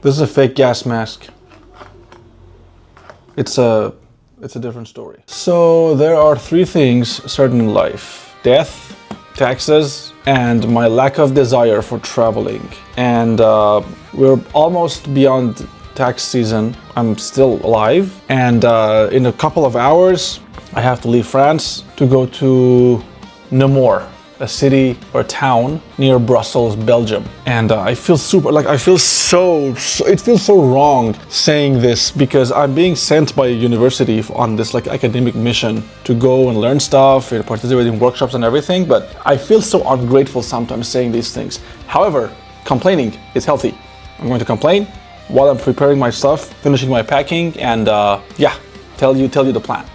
This is a fake gas mask. It's a different story. So there are three things certain in life: death, taxes, and my lack of desire for traveling. And we're almost beyond tax season. I'm still alive, and in a couple of hours I have to leave France to go to Namur, a city or town near Brussels, Belgium. And I feel it feels so wrong saying this, because I'm being sent by a university on this like academic mission to go and learn stuff and participate in workshops and everything, but I feel so ungrateful sometimes saying these things. However, complaining is healthy. I'm going to complain while I'm preparing my stuff, finishing my packing, and tell you the plan.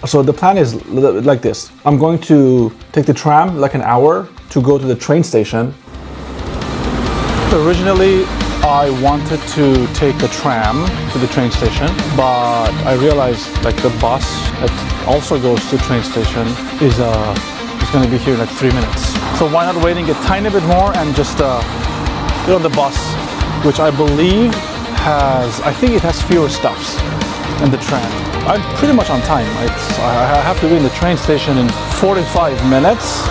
So the plan is like this. I'm going to take the tram like an hour to go to the train station. Originally, I wanted to take the tram to the train station, but I realized like the bus that also goes to the train station is going to be here in like 3 minutes. So why not waiting a tiny bit more and just get on the bus, which I believe I think it has fewer stops than the tram. I'm pretty much on time. I have to be in the train station in 45 minutes.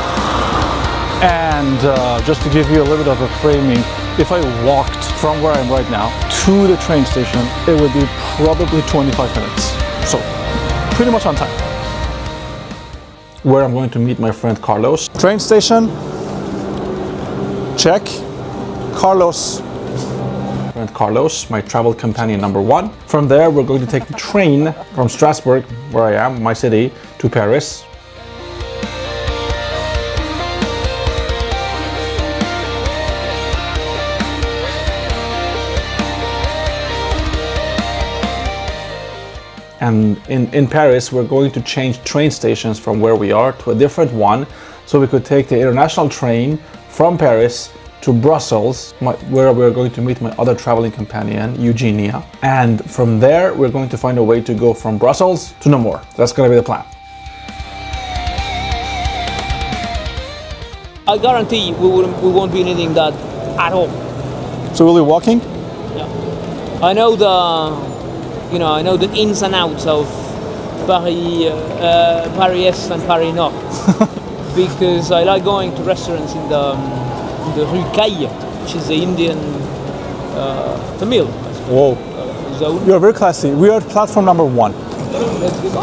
And just to give you a little bit of a framing, if I walked from where I am right now to the train station, it would be probably 25 minutes. So pretty much on time. Where I'm going to meet my friend Carlos. Train station, check. Carlos, my travel companion number one. From there, we're going to take the train from Strasbourg, where I am, my city, to Paris. And in Paris, we're going to change train stations from where we are to a different one, so we could take the international train from Paris to Brussels, where we're going to meet my other traveling companion, Eugenia. And from there, we're going to find a way to go from Brussels to Namur. That's gonna be the plan. I guarantee we won't be needing that at all. So we'll be walking? Yeah. I know the ins and outs of Paris Est and Paris Nord because I like going to restaurants in the Rue Caille, which is the Indian Tamil zone. You're very classy. We are at platform number 1. Let's go.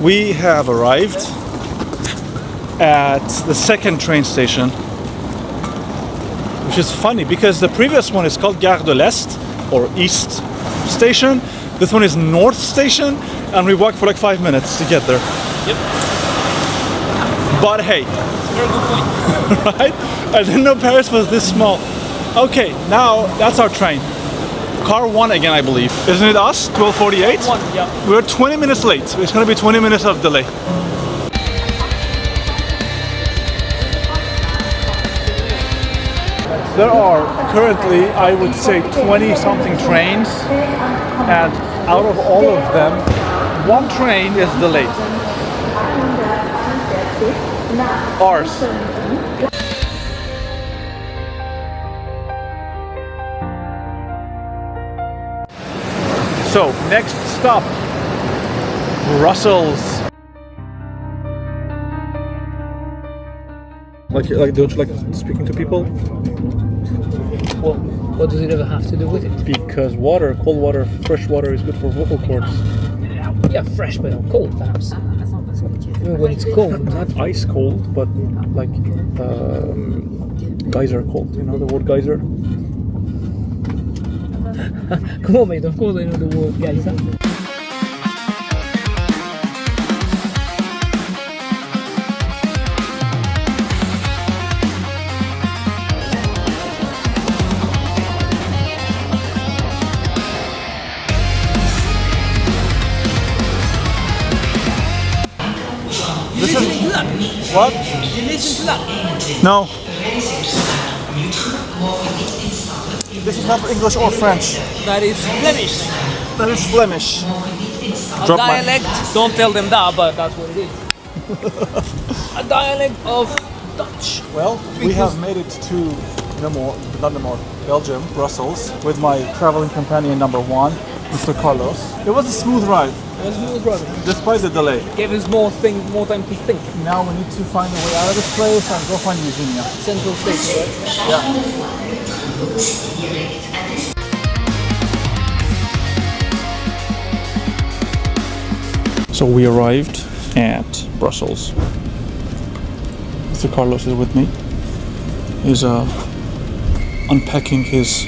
We have arrived at the second train station, which is funny because the previous one is called Gare de l'Est or East Station. This one is North Station, and we walked for like 5 minutes to get there. Yep. But hey, Very good point. right? I didn't know Paris was this small. Okay, now that's our train. Car 1 again, I believe. Isn't it us? 12:48? Yeah. We're 20 minutes late. It's going to be 20 minutes of delay. There are currently, I would say, 20-something trains, and out of all of them, one train is delayed. Ours. So, next stop, Brussels. Like don't you like speaking to people? What does it ever have to do with it? Because water, cold water, fresh water is good for vocal cords. Yeah, fresh but not cold, perhaps. When it's cold. Not ice cold, but like geyser cold. You know the word geyser? Come on, mate. Of course I know the word geyser. Listening to that? What? You listen to that? No. This is not English or French. That is Flemish. That is Flemish. A dialect, don't tell them that, but that's what it is. A dialect of Dutch. Well, we have made it to Namur, Belgium, Brussels, with my traveling companion number 1, Mr. Carlos. It was a smooth ride. Despite the delay. Gave us more time to think. Now we need to find a way out of this place and go find Eugenia. Central Station, right? Yeah. So we arrived at Brussels. Mr. Carlos is with me. He's unpacking his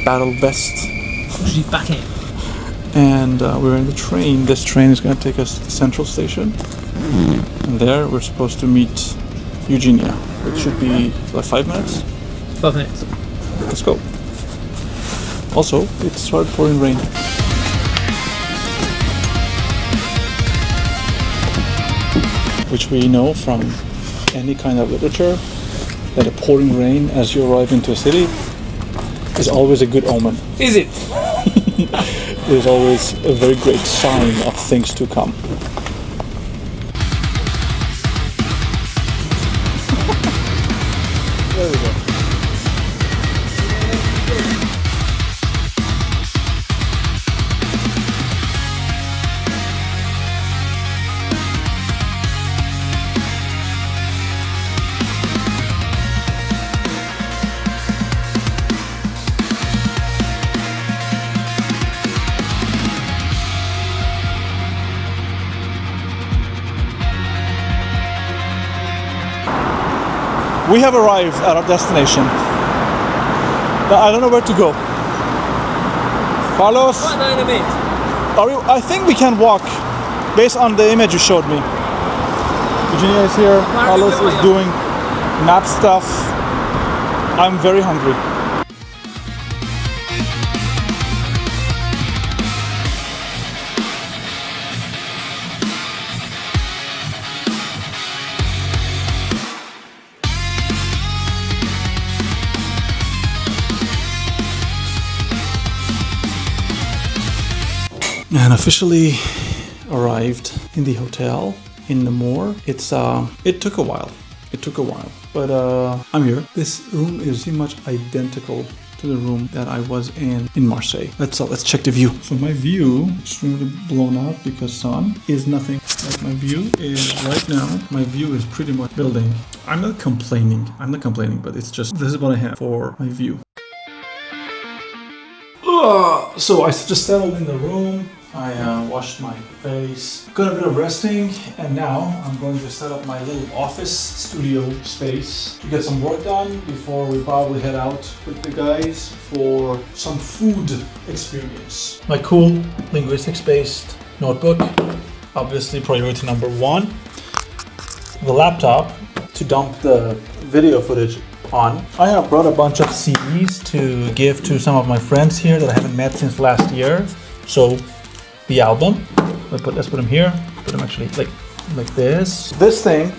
battle vest. Packing. And we're in the train. This train is going to take us to the Central Station. And there we're supposed to meet Eugenia. It should be like 5 minutes. 5 minutes. Let's go. Also, it started pouring rain. Which we know from any kind of literature, that a pouring rain as you arrive into a city is always a good omen. Is it? It is always a very great sign of things to come. There we go. We have arrived at our destination, but I don't know where to go. Carlos, I think we can walk, based on the image you showed me. Eugenia is here, Carlos is doing map stuff. I'm very hungry. And officially arrived in the hotel in Namur. It took a while. But I'm here. This room is pretty much identical to the room that I was in Marseille. Let's check the view. So my view is extremely blown out because sun is nothing. Like my view is right now. My view is pretty much building. I'm not complaining, but it's just this is what I have for my view. So I just settled in the room. I washed my face, got a bit of resting, and now I'm going to set up my little office studio space to get some work done before we probably head out with the guys for some food experience. My cool linguistics-based notebook, obviously priority number 1. The laptop to dump the video footage on. I have brought a bunch of CDs to give to some of my friends here that I haven't met since last year. So the album, let's put them here. Put them actually like this. This thing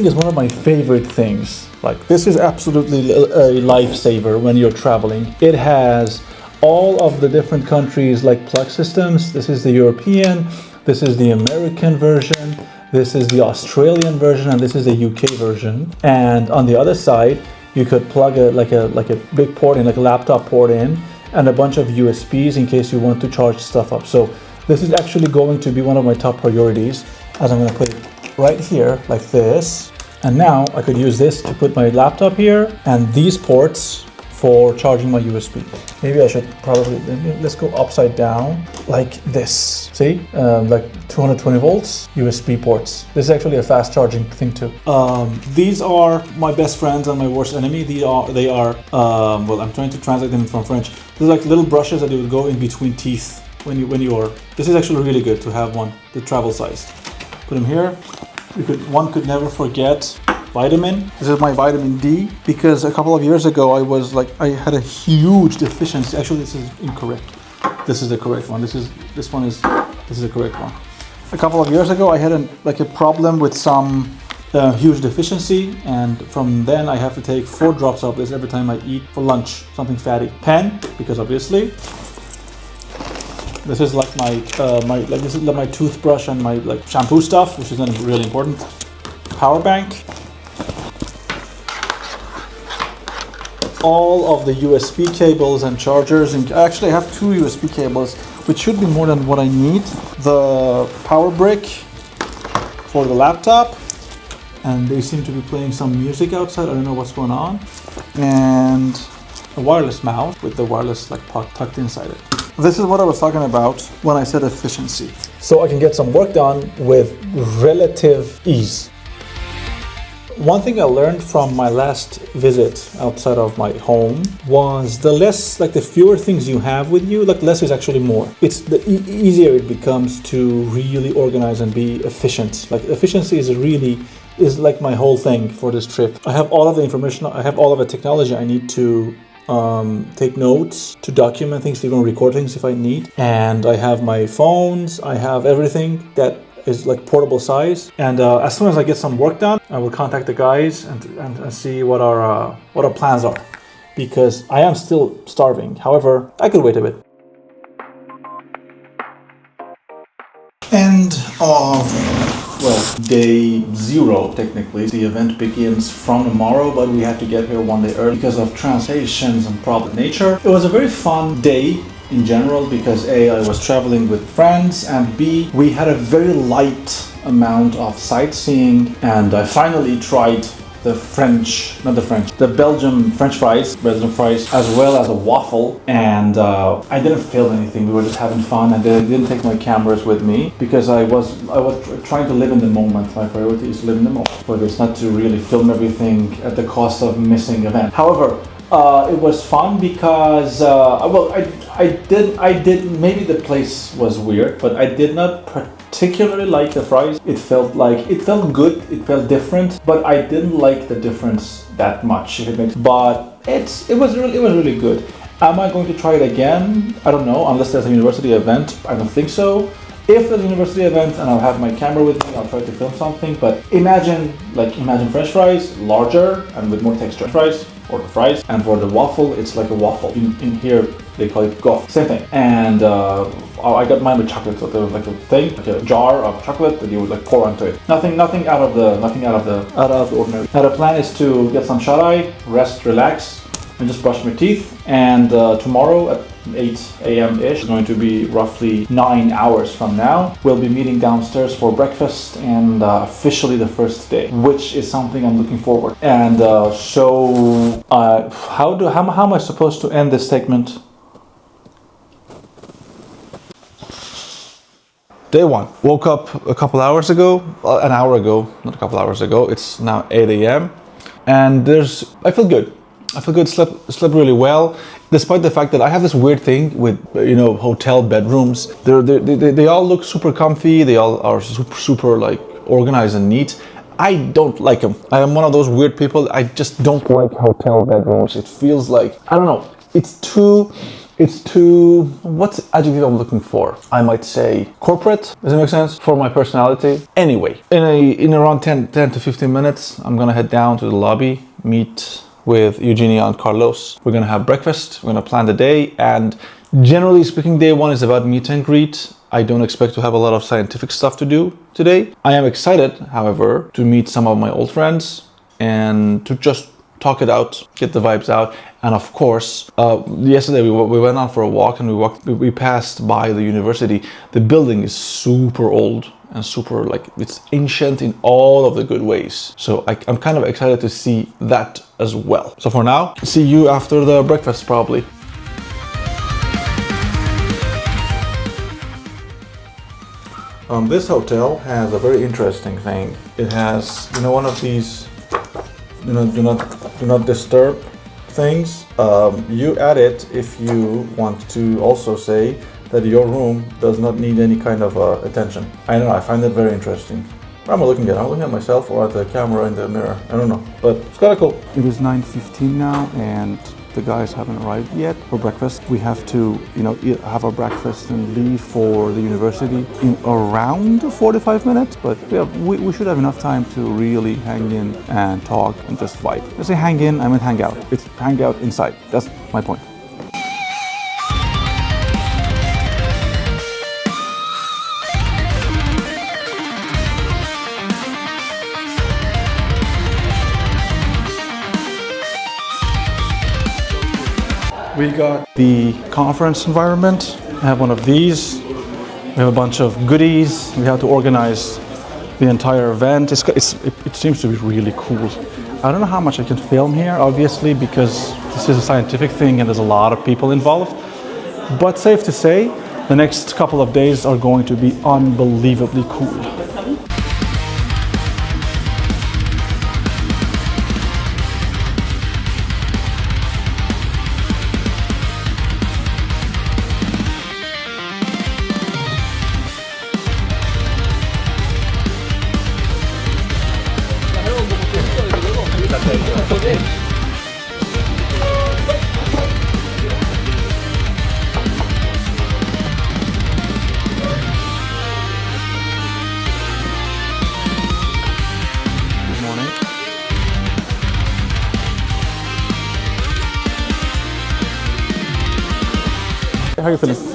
is one of my favorite things. Like this is absolutely a lifesaver when you're traveling. It has all of the different countries like plug systems. This is the European, this is the American version, this is the Australian version, and this is the UK version. And on the other side, you could plug a big port in, like a laptop port in, and a bunch of USBs in case you want to charge stuff up. So this is actually going to be one of my top priorities, as I'm going to put it right here like this. And now I could use this to put my laptop here and these ports for charging my USB. Maybe I should probably, let's go upside down like this. See, like 220 volts USB ports. This is actually a fast charging thing too. These are my best friends and my worst enemy. They are well, I'm trying to translate them from French. They're like little brushes that you would go in between teeth when you are. This is actually really good to have one, the travel size. Put them here. One could never forget vitamin. This is my vitamin D because a couple of years ago I had a huge deficiency. Actually, this is incorrect. This is the correct one. This is the correct one. A couple of years ago, I had a problem with some huge deficiency, and from then I have to take 4 drops of this every time I eat for lunch, something fatty. Pen, because obviously. This is like my toothbrush and my like shampoo stuff, which is then really important. Power bank. All of the USB cables and chargers, and actually I have 2 USB cables, which should be more than what I need. The power brick for the laptop, and they seem to be playing some music outside. I don't know what's going on. And a wireless mouse with the wireless like tucked inside it. This is what I was talking about when I said efficiency. So I can get some work done with relative ease. One thing I learned from my last visit outside of my home was the fewer things you have with you, like less is actually more. It's the easier it becomes to really organize and be efficient. Like efficiency is like my whole thing for this trip. I have all of the information, I have all of the technology I need to take notes, to document things, to even record things if I need. And I have my phones, I have everything that is like portable size. And as soon as I get some work done, I will contact the guys and see what our plans are. Because I am still starving. However, I could wait a bit. End of, day 0 technically. The event begins from tomorrow, but we had to get here one day early because of translations and problem nature. It was a very fun day in general because A, I was traveling with friends, and B, we had a very light amount of sightseeing, and I finally tried the Belgium French fries, as well as a waffle, and I didn't film anything. We were just having fun, and I didn't take my cameras with me because I was trying to live in the moment. My priority is to live in the moment, but it's not to really film everything at the cost of missing event. However, it was fun because I did maybe the place was weird, but I did not particularly like the fries. It felt good, it felt different, but I didn't like the difference that much, if it makes. But it was really good. Am I going to try it again? I don't know, unless there's a university event. I don't think so. If there's a university event and I'll have my camera with me, I'll try to film something. But imagine French fries, larger and with more texture. Fries, or the fries, and for the waffle, it's like a waffle. In here, they call it gaufre, same thing. And I got mine with chocolate, so there was like a thing, like a jar of chocolate that you would like pour onto it. Nothing out of the ordinary. Now the plan is to get some shut-eye, rest, relax, and just brush my teeth. And tomorrow at 8 a.m.-ish, going to be roughly 9 hours from now, we'll be meeting downstairs for breakfast and officially the first day, which is something I'm looking forward. And so how am I supposed to end this segment? Day 1. Woke up a couple hours ago, an hour ago, not a couple hours ago. It's now 8 a.m. and I feel good. Slept really well, despite the fact that I have this weird thing with, hotel bedrooms. They all look super comfy. They all are super like organized and neat. I don't like them. I am one of those weird people. I just don't like hotel bedrooms. It feels like, I don't know. It's too, what's the adjective I'm looking for? I might say corporate. Does it make sense? For my personality. Anyway, in around 10 to 15 minutes, I'm gonna head down to the lobby, meet with Eugenia and Carlos. We're gonna have breakfast, we're gonna plan the day, and generally speaking, day 1 is about meet and greet. I don't expect to have a lot of scientific stuff to do today. I am excited, however, to meet some of my old friends and to just talk it out, get the vibes out. And of course, yesterday we went out for a walk and we passed by the university. The building is super old and super, like, it's ancient in all of the good ways. So I'm kind of excited to see that as well. So for now, see you after the breakfast probably. This hotel has a very interesting thing. It has, one of these, do not disturb things. You add it if you want to also say that your room does not need any kind of attention. I don't know, I find it very interesting. Where am I looking at? I'm looking at myself or at the camera in the mirror. I don't know, but it's kind of cool. It is 9:15 now and the guys haven't arrived yet for breakfast. We have to, have our breakfast and leave for the university in around 45 minutes, but we should have enough time to really hang in and talk and just vibe. I say hang in, I mean hang out. It's hang out inside. That's my point. We got the conference environment. I have one of these. We have a bunch of goodies. We have to organize the entire event. It seems to be really cool. I don't know how much I can film here, obviously, because this is a scientific thing and there's a lot of people involved. But safe to say, the next couple of days are going to be unbelievably cool. How are you feeling?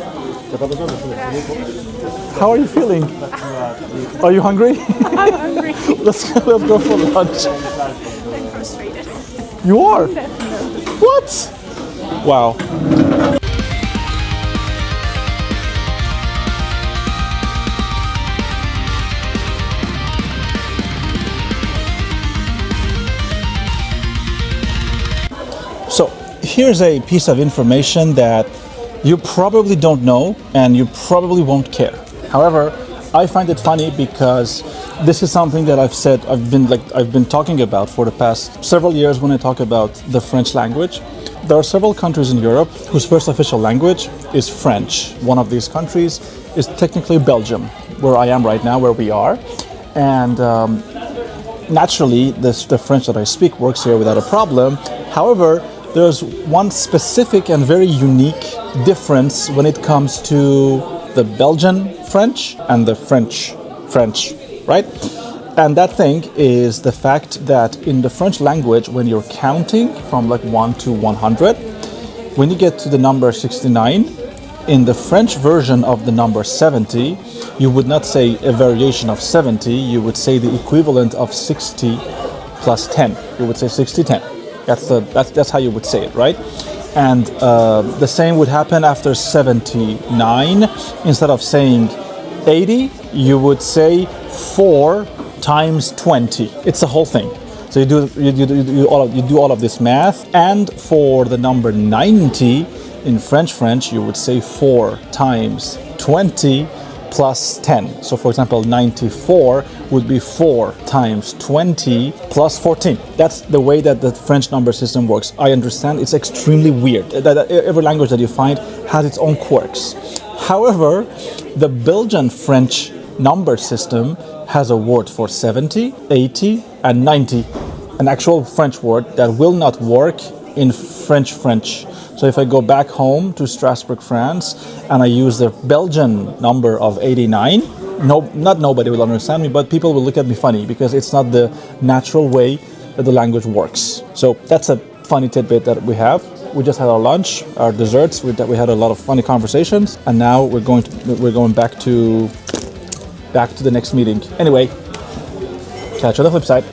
How are you feeling? Are you hungry? I'm hungry. Let's go for lunch. I'm frustrated. You are? No. What? Wow. So here's a piece of information that you probably don't know and you probably won't care. However, I find it funny because this is something that I've been talking about for the past several years when I talk about the French language. There are several countries in Europe whose first official language is French. One of these countries is technically Belgium, where I am right now, where we are. And naturally, the French that I speak works here without a problem. However, there's one specific and very unique difference when it comes to the Belgian French and the French, right? And that thing is the fact that in the French language, when you're counting from like 1 to 100, when you get to the number 69, in the French version of the number 70, you would not say a variation of 70, you would say the equivalent of 60 plus 10. You would say 60-10. That's how you would say it, right? And the same would happen after 79. Instead of saying 80, you would say 4 times 20. It's the whole thing. So you do all of this math. And for the number 90 in French, you would say 4 times 20 plus 10. So for example, 94 would be 4 times 20 plus 14. That's the way that the French number system works. I understand it's extremely weird. Every language that you find has its own quirks. However, the Belgian French number system has a word for 70, 80, and 90. An actual French word that will not work in French. So if I go back home to Strasbourg, France, and I use the Belgian number of 89, not nobody will understand me, but people will look at me funny because it's not the natural way that the language works. So that's a funny tidbit that we have. We just had our lunch, our desserts. We had a lot of funny conversations, and now we're going back to the next meeting. Anyway, catch you on the flip side.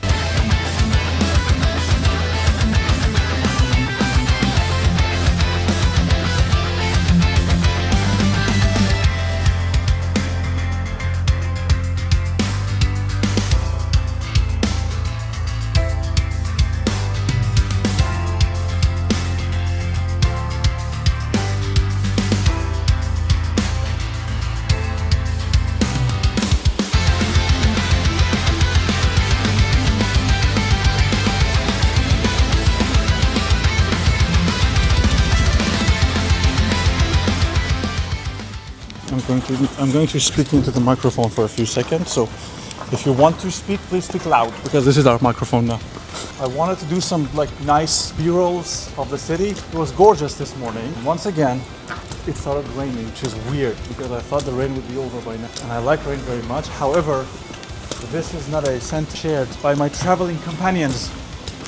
I'm going to speak into the microphone for a few seconds. So if you want to speak, please speak loud because this is our microphone now. I wanted to do some like nice B-rolls of the city. It was gorgeous this morning. Once again, it started raining, which is weird because I thought the rain would be over by now. And I like rain very much. However, this is not a scent shared by my traveling companions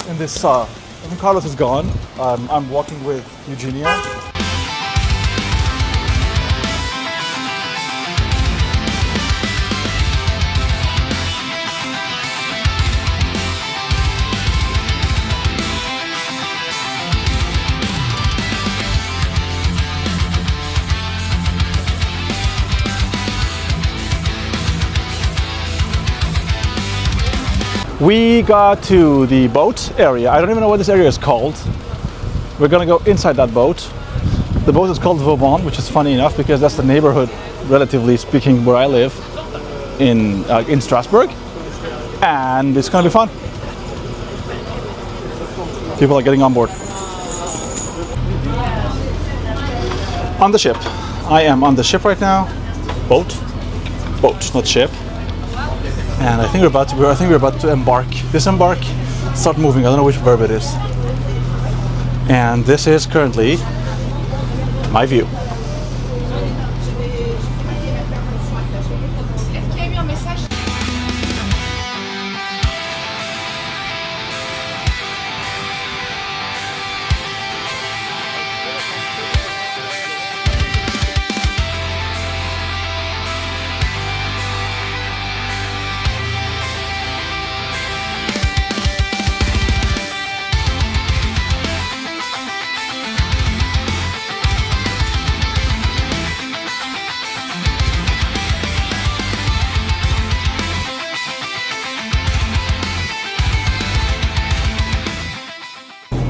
in this when Carlos is gone, I'm walking with Eugenia. We got to the boat area. I don't even know what this area is called. We're gonna go inside that boat. The boat is called Vauban, which is funny enough because that's the neighborhood, relatively speaking, where I live in Strasbourg. And it's gonna be fun. People are getting on board. On the ship. I am on the ship right now. Boat, not ship. And I think we're about to embark, disembark, start moving. I don't know which verb it is. And this is currently my view.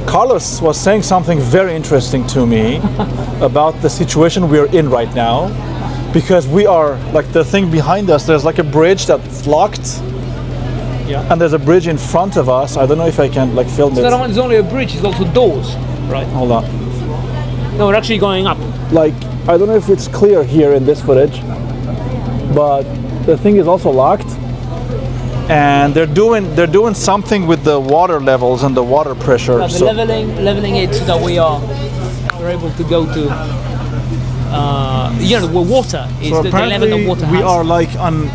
Carlos was saying something very interesting to me about the situation we're in right now, because we are like the thing behind us. There's like a bridge that's locked, Yeah. and there's a bridge in front of us. I don't know if I can like film it. It's only a bridge. It's also doors, right? Hold on. No, we're actually going up. Like I don't know if it's clear here in this footage, but the thing is also locked. And they're doing something with the water levels and the water pressure. They're leveling it so that we're able to go to where water is. So the level that water we has. are like on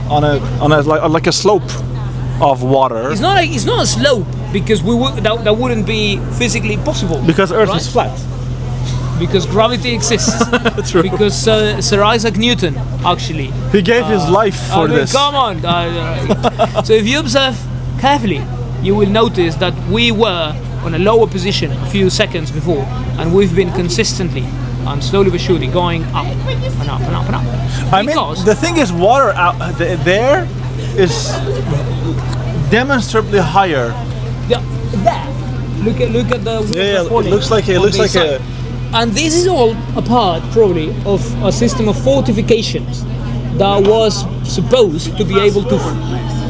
like a slope of water. It's not a slope because that wouldn't be physically possible. Because Earth right? is flat. Because gravity exists. True. Because Sir Isaac Newton actually. He gave his life for this. Come on. So if you observe carefully, you will notice that we were on a lower position a few seconds before, and we've been consistently and slowly but surely going up and up and up and up. I mean, the thing is, water out there is demonstrably higher. Yeah, there. Look at the water Yeah, it falling looks like on this side. And this is all a part, probably, of a system of fortifications that was supposed to be able to.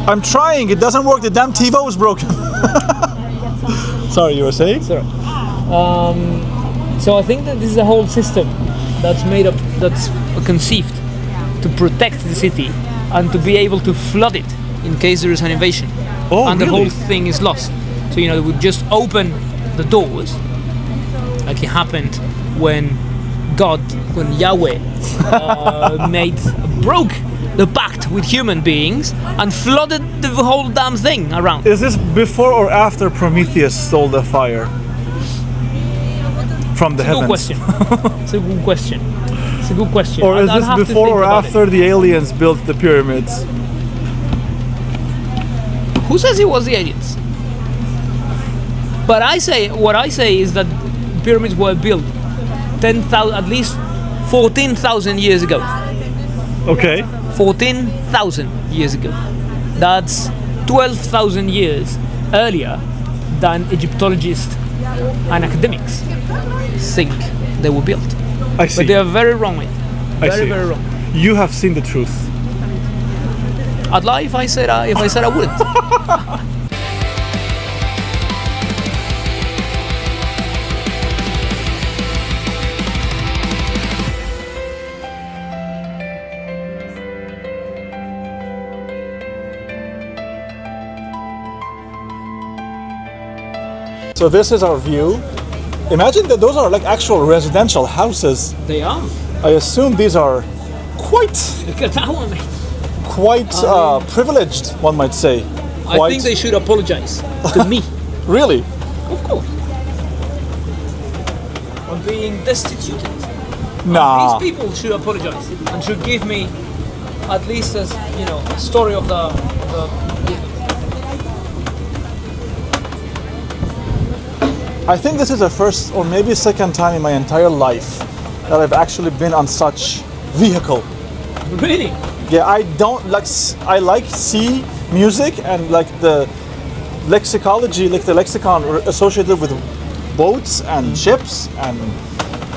I'm trying. It doesn't work. The damn TiVo is broken. Sorry, you were saying? Sorry. So I think that this is a whole system that's conceived to protect the city and to be able to flood it in case there is an invasion. Oh, and really? the whole thing is lost. So they would just open the doors, like it happened when Yahweh broke the pact with human beings and flooded the whole damn thing around. Is this before or after Prometheus stole the fire from the heavens? Good question. It's a good question. It's a good question. Or is I'll this have to before think or about after the aliens built the pyramids? Who says it was the aliens? But what I say is that pyramids were built 10,000, at least 14,000 years ago. Okay. 14,000 years ago. That's 12,000 years earlier than Egyptologists and academics think they were built. I see. But they are very wrong with it. Very wrong. You have seen the truth. I'd lie if I said I wouldn't. So this is our view. Imagine that those are like actual residential houses. They are. I assume these are quite Look at that one, mate. privileged, one might say. I think they should apologize to me. Really? Of course. On being destituted. Nah. These people should apologize and should give me at least a story of the I think this is the first or maybe second time in my entire life that I've actually been on such vehicle. Really? Yeah, I don't like. I like sea music and like the lexicology, like the lexicon associated with boats and ships and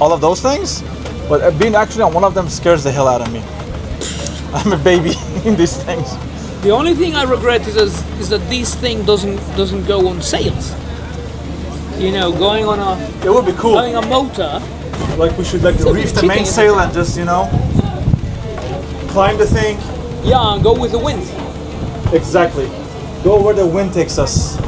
all of those things. But being actually on one of them scares the hell out of me. I'm a baby in these things. The only thing I regret is that this thing doesn't go on sails. Going on a It would be cool. going a motor. Like we should like a reef bit the main cheating, sail and just climb the thing. Yeah, and go with the wind. Exactly. Go where the wind takes us.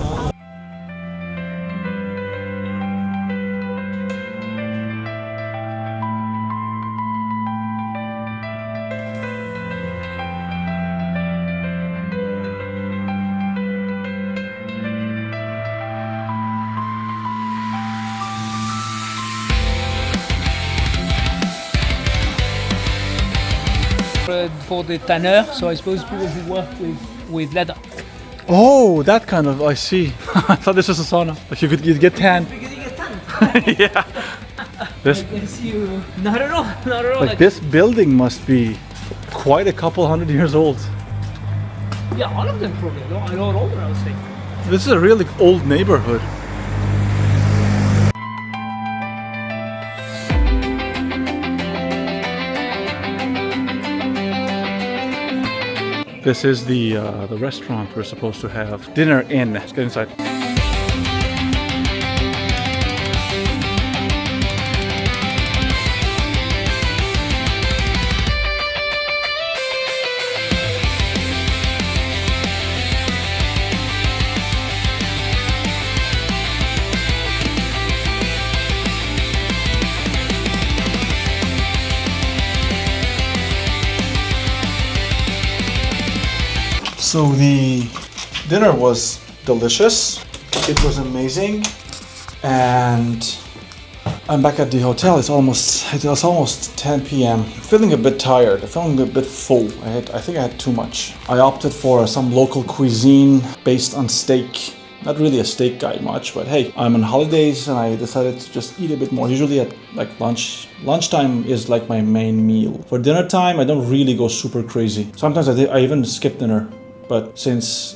For the tanner, so I suppose people who work with leather. Oh, that kind of. I see. I thought this was a sauna. Like you'd get tan. Because you get tan. Yeah. This Yes, you. Not at all. Not at all. like this building must be quite a couple hundred years old. Yeah, all of them probably. A lot older, I would say. This is a really old neighborhood. This is the restaurant we're supposed to have dinner in. Let's get inside. So the dinner was delicious. It was amazing, and I'm back at the hotel. It's almost 10 p.m. Feeling a bit tired. Feeling a bit full. I think I had too much. I opted for some local cuisine based on steak. Not really a steak guy much, but hey, I'm on holidays and I decided to just eat a bit more. Usually at like lunchtime is like my main meal. For dinner time, I don't really go super crazy. Sometimes I even skip dinner. But since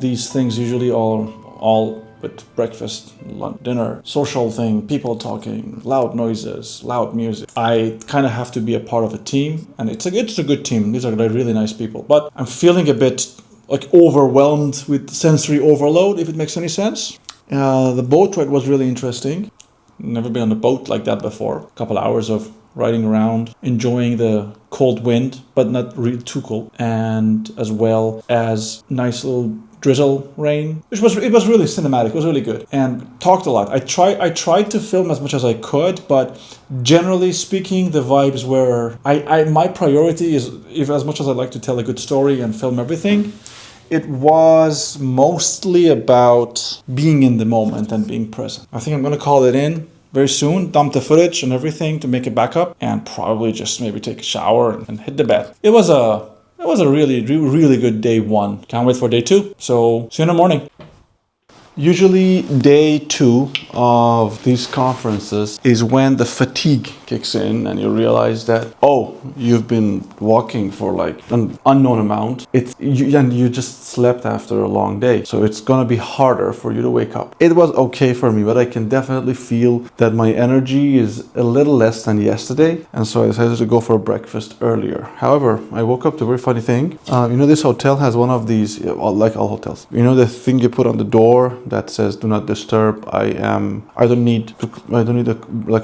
these things usually all with breakfast, lunch, dinner, social thing, people talking, loud noises, loud music, I kind of have to be a part of a team, and it's a good team. These are like really nice people. But I'm feeling a bit like overwhelmed with sensory overload, if it makes any sense. The boat ride was really interesting. Never been on a boat like that before. A couple hours of riding around, enjoying the cold wind, but not really too cold, and as well as nice little drizzle rain, it was really cinematic. It was really good, and talked a lot. I tried to film as much as I could, but generally speaking, the vibes were. My priority is, if as much as I like to tell a good story and film everything, it was mostly about being in the moment and being present. I think I'm gonna call it in very soon, dump the footage and everything to make a backup, and probably just maybe take a shower and hit the bed. It was a really good day one. Can't wait for day two. So see you in the morning. Usually day 2 of these conferences is when the fatigue kicks in and you realize that, oh, you've been walking for like an unknown amount. And you just slept after a long day. So it's gonna be harder for you to wake up. It was okay for me, but I can definitely feel that my energy is a little less than yesterday. And so I decided to go for breakfast earlier. However, I woke up to a very funny thing. This hotel has one of these, like all hotels. You know the thing you put on the door that says "Do not disturb." I don't need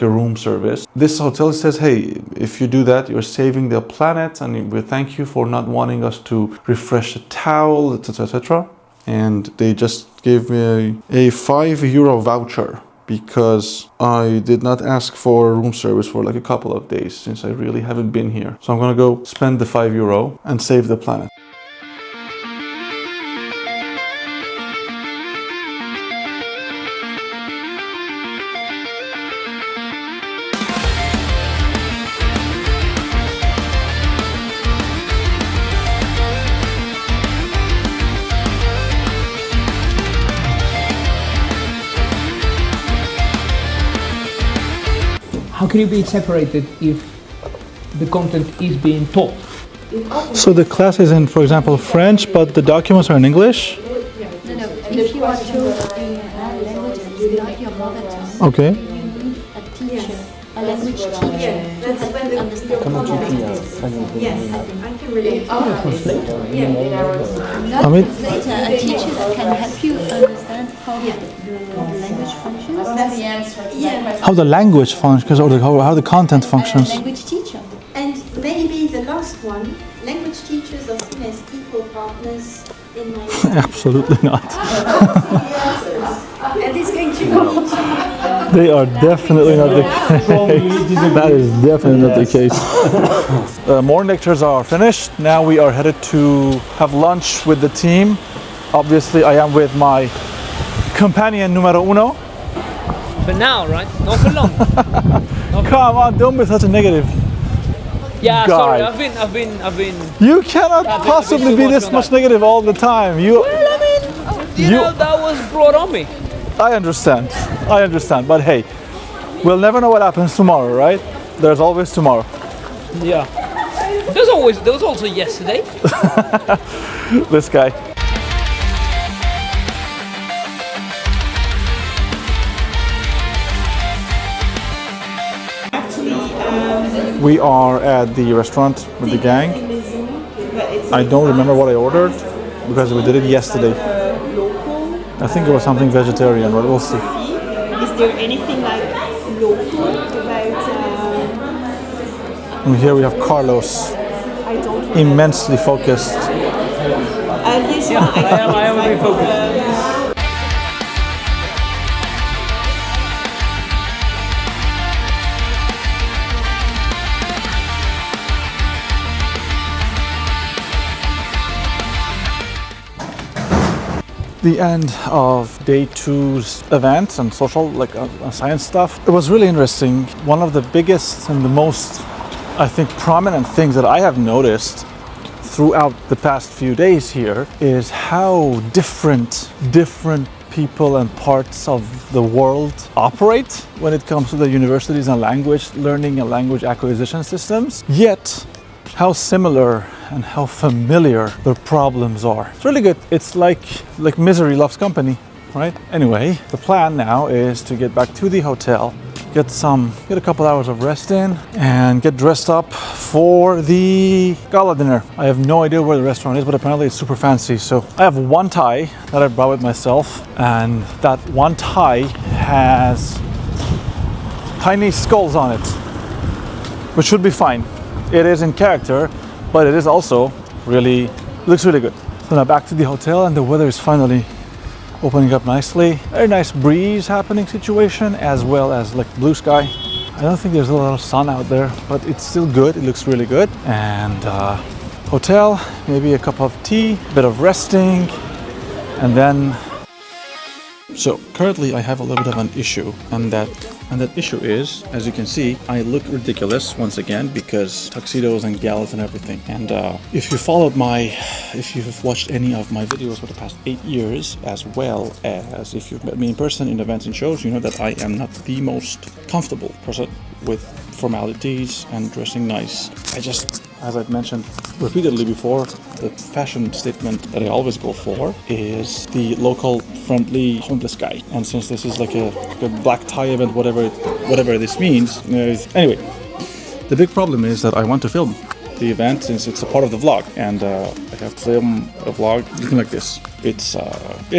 a room service. This hotel says, "Hey, if you do that, you're saving the planet, and we thank you for not wanting us to refresh a towel, etc., etc." and they just gave me a €5 voucher because I did not ask for room service for like a couple of days since I really haven't been here. So I'm gonna go spend the €5 and save the planet. How can you be separated if the content is being taught? So the class is in, for example, French, but the documents are in English? No, if you are taught in a language that is not your mother tongue, Okay. you need a teacher, a language teacher, to help you understand content. Yes, I can relate. Not a translator, a teacher that can help you understand how the language functions. That's the answer to that question. How the language functions, or how the content functions. Language teacher. And maybe the last one, language teachers are seen as equal partners in my Absolutely not. and it's going to be They are definitely not the case. That is definitely not the case. Morning lectures are finished. Now we are headed to have lunch with the team. Obviously, I am with my companion numero uno. For now, right? Not for long. Come on, don't be such a negative. Yeah, Guy. sorry. I've been. You cannot possibly be this much negative all the time. You know, that was brought on me. I understand. But hey, we'll never know what happens tomorrow, right? There's always tomorrow. Yeah. There was also yesterday. This guy. We are at the restaurant with the gang. I don't remember what I ordered because we did it yesterday. I think it was something vegetarian, but we'll see. Is there anything like local about And here we have Carlos, I don't immensely focused. yes, I am very focused. The end of day two's events and social, like science stuff. It was really interesting. One of the biggest and the most, I think, prominent things that I have noticed throughout the past few days here is how different people and parts of the world operate when it comes to the universities and language learning and language acquisition systems. Yet, how similar and how familiar their problems are. It's really good. It's like misery loves company, right? Anyway, the plan now is to get back to the hotel, get a couple hours of rest in, and get dressed up for the gala dinner. I have no idea where the restaurant is, but apparently it's super fancy. So I have one tie that I brought with myself, and that one tie has tiny skulls on it, which should be fine. It is in character, but it is also looks really good. So now back to the hotel, and the weather is finally opening up nicely. Very nice breeze happening situation, as well as like blue sky. I don't think there's a lot of sun out there, but it's still good. It looks really good. And hotel, maybe a cup of tea, a bit of resting, and then. So currently I have a little bit of an issue, and that issue is, as you can see, I look ridiculous once again because tuxedos and galas and everything. And if you've watched any of my videos for the past 8 years, as well as if you've met me in person in events and shows, you know that I am not the most comfortable person with formalities and dressing nice. I just, as I've mentioned repeatedly before, the fashion statement that I always go for is the local friendly homeless guy. And since this is like a black tie event, whatever this means, anyway, the big problem is that I want to film. the event since it's a part of the vlog, and I have to film a vlog looking like this. It's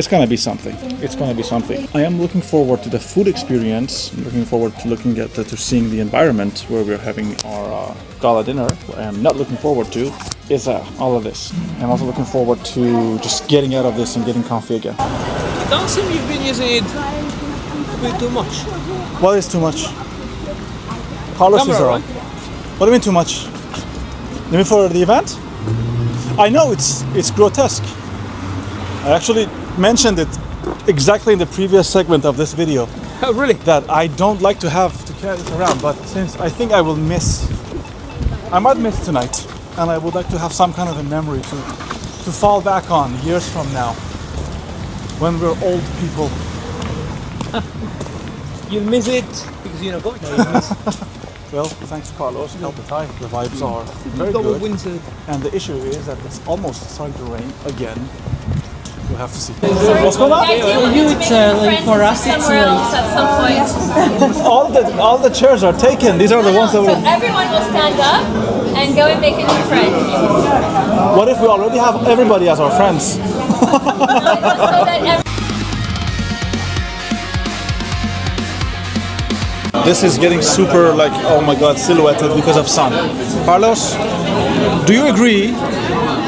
gonna be something. It's gonna be something. I am looking forward to the food experience. I'm looking forward to looking at to seeing the environment where we're having our gala dinner. What I am not looking forward to is all of this. I'm also looking forward to just getting out of this and getting comfy again. It doesn't seem you've been using it a bit too much. What is too much? Carlos is Camera, around. What do you mean too much? You mean for the event? I know it's grotesque. I actually mentioned it exactly in the previous segment of this video. Oh, really? That I don't like to have to carry it around, but since I think I might miss tonight, and I would like to have some kind of a memory to fall back on years from now, when we're old people. You'll miss it because you're not going. No, you'll miss. Well, thanks to Carlos, help the time. The vibes are very Double good. winter. And the issue is that it's almost starting to rain again. We'll have to see. What's going on? For you, it's like for us, it's somewhere else at some point. All the chairs are taken. These are the ones that So will. everyone will stand up and go and make a new friend. What if we already have everybody as our friends? So that This is getting super like, oh my god, silhouetted because of sun. Carlos, do you agree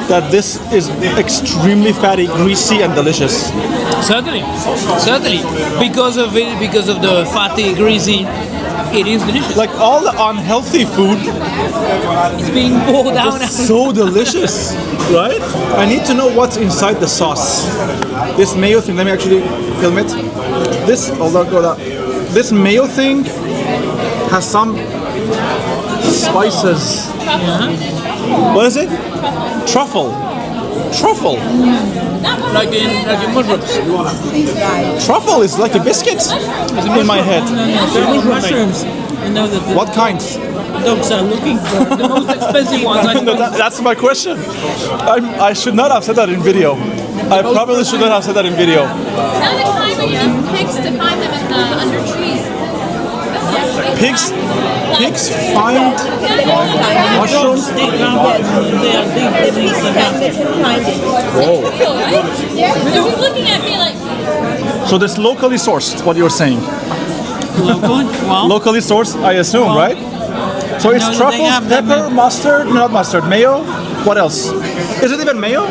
that this is extremely fatty, greasy, and delicious? Certainly. Because of it, because of the fatty, greasy, it is delicious. Like all the unhealthy food It's being poured down. is so delicious, right? I need to know what's inside the sauce. This mayo thing, let me actually film it. This mayo thing has some spices. What is it? Truffle. Like in mushrooms. Truffle is like a biscuit in my head. No, mushrooms. You know that the What kind? dogs are looking for. The most expensive ones. I No, that's my question. I should not have said that in video. I probably should not have said that in video. now the time when you need pigs to find them in the under trees. Pigs find mushrooms. They come and they need some help. They're looking at me like, So this locally sourced, what you're saying. Local? Well, Locally sourced, I assume, right? So it's No, they truffles, have them pepper, mustard, not mustard, mayo. What else? Is it even mayo?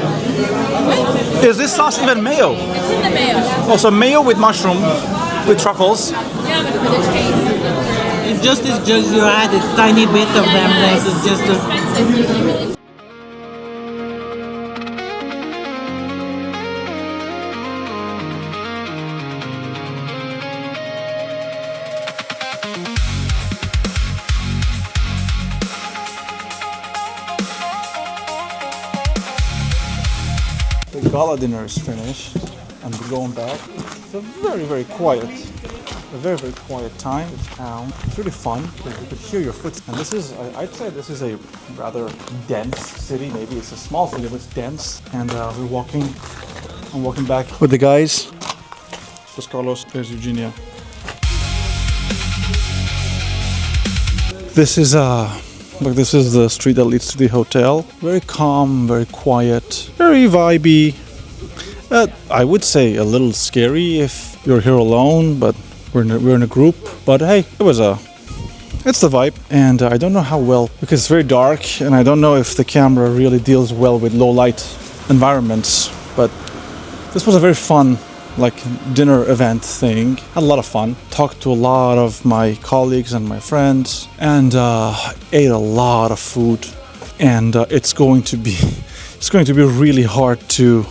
Is this sauce even mayo? it's in the mayo. Also mayo with mushroom, with truffles. Yeah, but for the taste. it just is just you add a tiny bit of them. This is just a, Expensive. Really. The gala dinner is finished and we're going back. It's a very quiet time in town. It's really fun. You could hear your footsteps. And this is, I'd say this is a rather dense city. Maybe it's a small city, but it's dense. And I'm walking back with the guys. There's Carlos, there's Eugenia. This is this is the street that leads to the hotel. Very calm, very quiet, very vibey. I would say a little scary if you're here alone, but we're in a group. But hey, it's the vibe. And I don't know how well, because it's very dark, and I don't know if the camera really deals well with low light environments. But this was a very fun dinner event thing. Had a lot of fun. Talked to a lot of my colleagues and my friends, and ate a lot of food. And it's going to be really hard to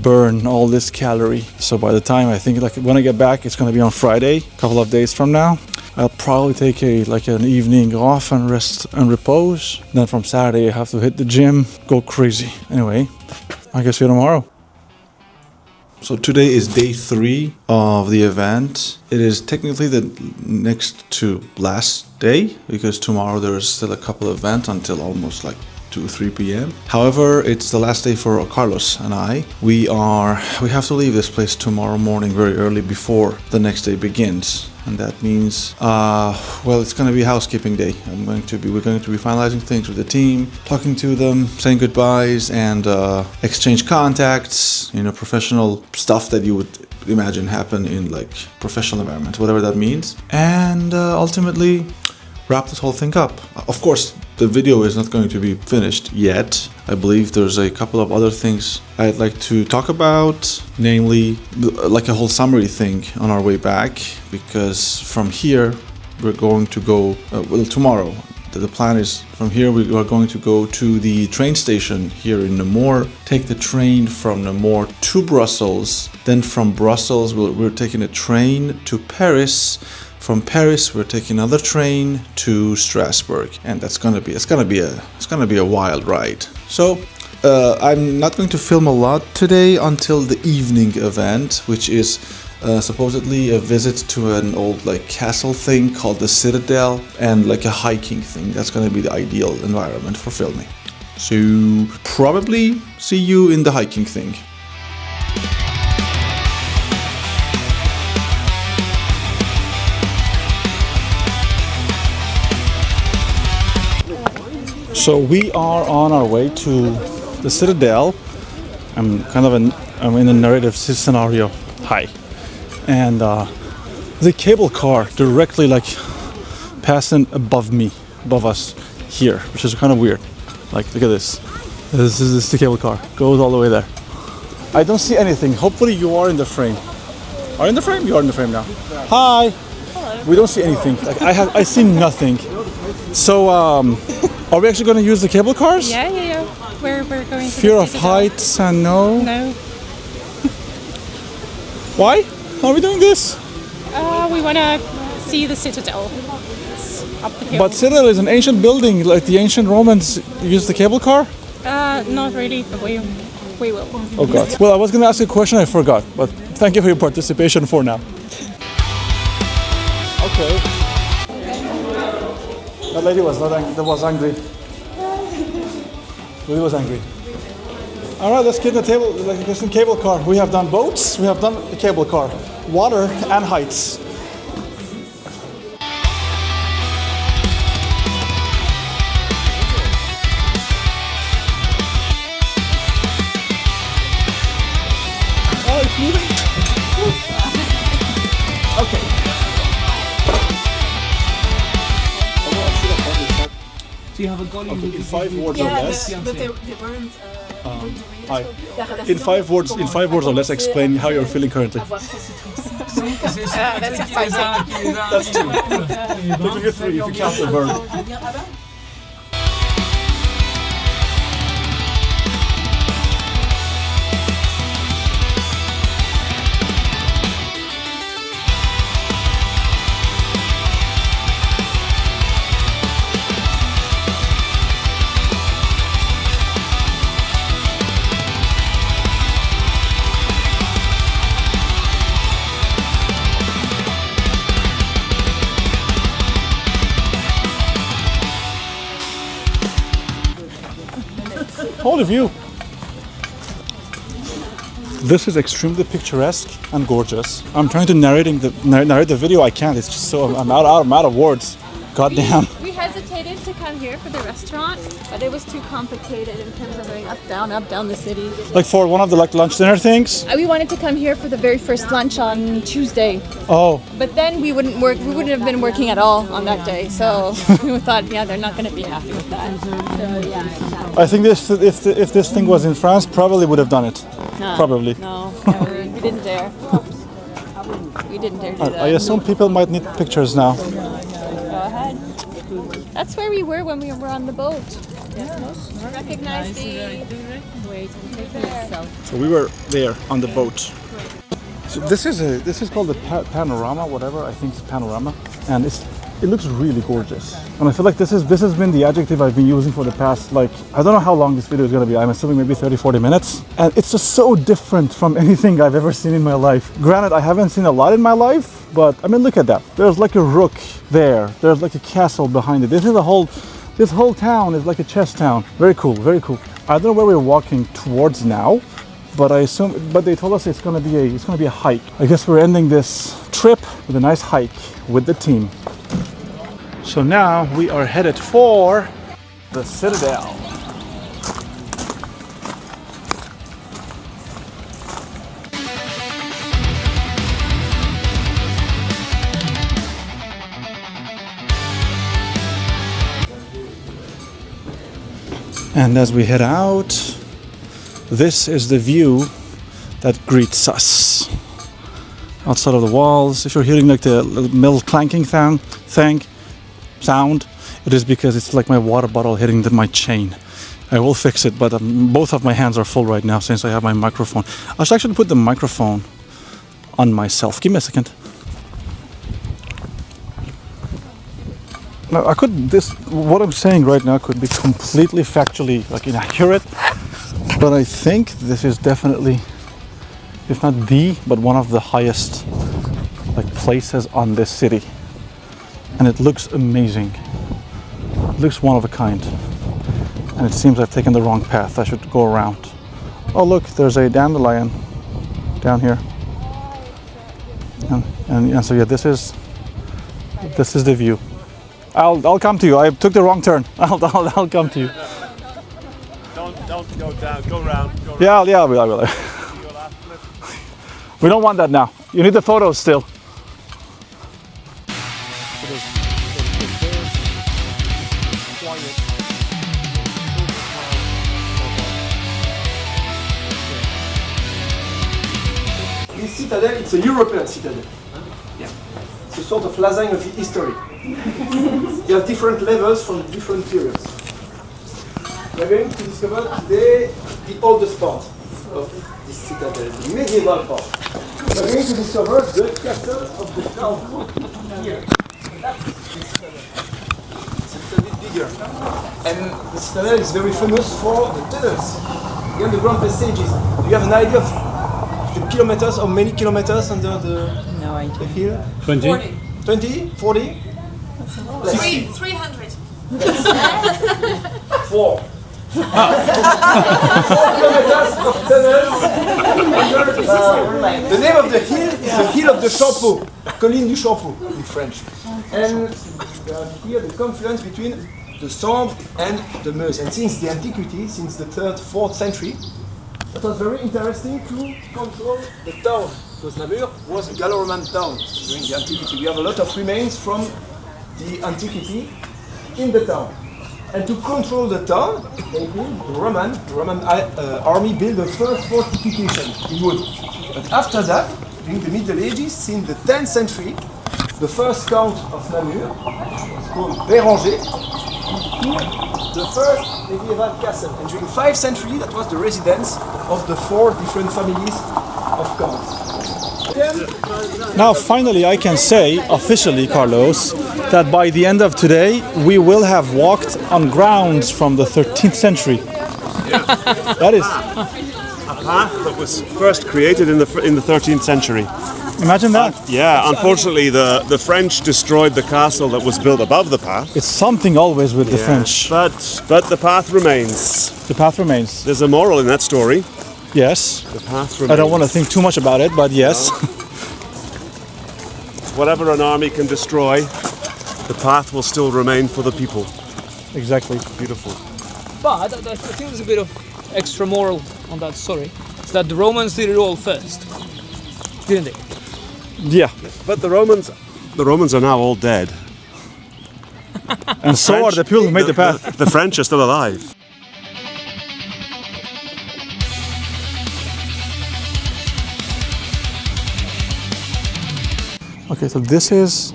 burn all this calorie. So by the time I think when I get back, it's going to be on Friday, a couple of days from now. I'll probably take an evening off and rest and repose. Then from Saturday I have to hit the gym, go crazy. Anyway, I guess see you tomorrow. So today is day 3 of the event. It is technically the next to last day because tomorrow there is still a couple of events until almost to 3 p.m. However, it's the last day for Carlos and I. We have to leave this place tomorrow morning very early before the next day begins. And that means, it's going to be a housekeeping day. We're going to be finalizing things with the team, talking to them, saying goodbyes, and exchange contacts. Professional stuff that you would imagine happen in like professional environment, whatever that means, and ultimately wrap this whole thing up. Of course, the video is not going to be finished yet. I believe there's a couple of other things I'd like to talk about, namely like a whole summary thing on our way back, because from here we're going to go, tomorrow. The plan is from here we are going to go to the train station here in Namur, take the train from Namur to Brussels, then from Brussels we're taking a train to Paris. From Paris, we're taking another train to Strasbourg, and it's gonna be a wild ride. So I'm not going to film a lot today until the evening event, which is supposedly a visit to an old like castle thing called the Citadel, and like a hiking thing. That's gonna be the ideal environment for filming. So probably see you in the hiking thing. So we are on our way to the Citadel. I'm in a narrative scenario. Hi. And the cable car directly like passing above us here, which is kind of weird. Like, look at this. This is the cable car. Goes all the way there. I don't see anything. Hopefully you are in the frame. Are you in the frame? You are in the frame now. Hi. Hello. We don't see anything. Like I see nothing. So are we actually going to use the cable cars? Yeah. We're going to Fear of heights and no? No. Why are we doing this? We want to see the Citadel. It's up the hill. But Citadel is an ancient building, like the ancient Romans used the cable car? Not really, but we will. Oh God. Well, I was going to ask a question, I forgot, but thank you for your participation for now. Okay. That lady was angry. Lady was angry. All right, let's get the table, like a cable car. We have done boats, we have done the cable car, water and heights. Oh, it's moving. Okay. Do you have a goalie? Okay, in 5 words or less. But they weren't. Hi. In 5 words or less, explain how you're feeling currently. That's exciting. That's 2. Look at 3 if you count the verb. Holy view! This is extremely picturesque and gorgeous. I'm trying to narrate the video. I can't. It's just so I'm out of words. God damn. We hesitated to come here for the restaurant, but it was too complicated in terms of going up, down the city. Like for one of the like lunch dinner things. We wanted to come here for the very first lunch on Tuesday. Oh. But then we wouldn't have been working at all on that day. So we thought, they're not going to be happy with that. So yeah. I think if this thing was in France, probably would have done it. Probably. No, we didn't dare. We didn't dare do that. I assume people might need pictures now. Go ahead. That's where we were when we were on the boat. Recognize the... Wait, take there. So we were there on the boat. So this is called the panorama, whatever. I think it's panorama, and it looks really gorgeous. And I feel like this has been the adjective I've been using for the past, like, I don't know how long this video is going to be. I'm assuming maybe 30-40 minutes. And it's just so different from anything I've ever seen in my life. Granted, I haven't seen a lot in my life, but I mean, look at that. There's like a rook there. There's like a castle behind it. This is a whole This whole town is like a chess town. Very cool, very cool. I don't know where we're walking towards now, but they told us it's gonna be a hike. I guess we're ending this trip with a nice hike with the team. So now we are headed for the Citadel. And as we head out, this is the view that greets us. Outside of the walls, if you're hearing like the metal clanking sound, it is because it's like my water bottle hitting my chain. I will fix it, but both of my hands are full right now since I have my microphone. I should actually put the microphone on myself. Give me a second. Now, what I'm saying right now could be completely factually inaccurate, but I think this is definitely, if not but one of the highest places on this city. And it looks amazing. It looks one of a kind. And it seems I've taken the wrong path. I should go around. Oh look, there's a dandelion down here. And so yeah, this is the view. I'll come to you. I took the wrong turn. I'll come to you. Don't go down. Go round. Yeah, I will. We don't want that now. You need the photos still. This citadel, it's a European citadel. Yeah. It's a sort of lasagne of history. You have different levels from different periods. We are going to discover today the oldest part of this citadel, the medieval part. We are going to discover the castle of the town here. It's a little bit bigger. And the citadel is very famous for the tunnels, the underground passages. Do you have an idea of the kilometers, or many kilometers under the hill? 20? 20? 40? 300. 4. 4 kilometers of tunnels under the name of the hill is the hill of the Champeau, Colline du Champeau in French. And here the confluence between the Sambre and the Meuse. And since the antiquity, since the 3rd, 4th century, it was very interesting to control the town, because Namur was a Gallo-Roman town during the antiquity. We have a lot of remains from the antiquity in the town. And to control the town, they built the Roman army built the first fortification in wood. But after that, during the Middle Ages, since the 10th century, the first count of Namur was called Béranger, built the first medieval castle. And during 5th century, that was the residence of the 4 different families of counts. Now finally I can say, officially Carlos, that by the end of today we will have walked on grounds from the 13th century. Yeah. That is a path that was first created in the 13th century. Imagine that. Yeah, unfortunately the French destroyed the castle that was built above the path. It's something always with the French. But the path remains. The path remains. There's a moral in that story. Yes. The path remains. I don't want to think too much about it, but yes. No. Whatever an army can destroy, the path will still remain for the people. Exactly. Beautiful. But I think there's a bit of extra moral on that story. It's that the Romans did it all first, didn't they? Yeah. But the Romans are now all dead. And so are the people who made the path. The French are still alive. Okay, so this is,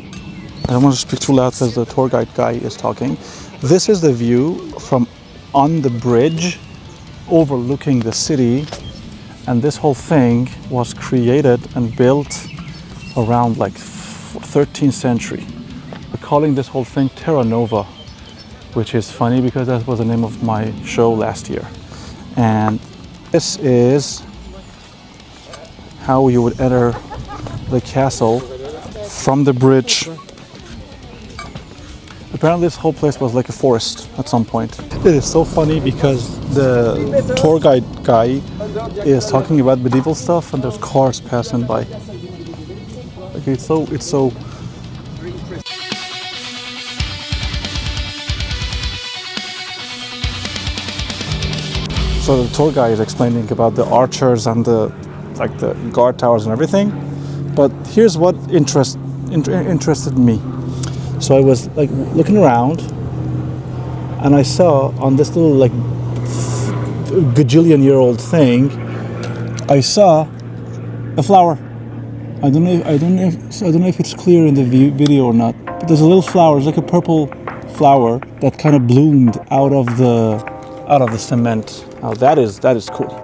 I don't want to speak too loud because the tour guide guy is talking. This is the view from on the bridge overlooking the city, and this whole thing was created and built around 13th century. We're calling this whole thing Terra Nova, which is funny because that was the name of my show last year. And this is how you would enter the castle from the bridge. Apparently this whole place was like a forest at some point. It is so funny because the tour guide guy is talking about medieval stuff and there's cars passing by. Like it's so So the tour guide is explaining about the archers and the guard towers and everything. But here's what interested me. So I was like looking around, and I saw on this little like gajillion-year-old thing, I saw a flower. I don't know if it's clear in the video or not. But there's a little flower. It's like a purple flower that kind of bloomed out of the cement. Now that is cool.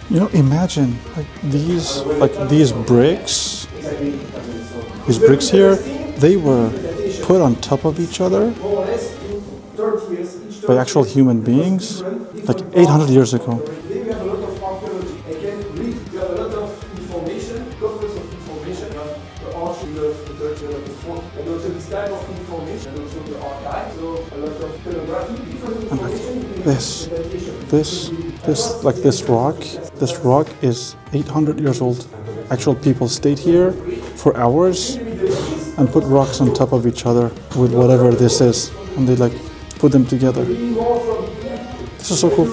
You know, imagine these bricks here, they were put on top of each other by actual human beings like 800 years ago. And like this rock is 800 years old. Actual people stayed here for hours and put rocks on top of each other with whatever this is, and they like put them together. This is so cool.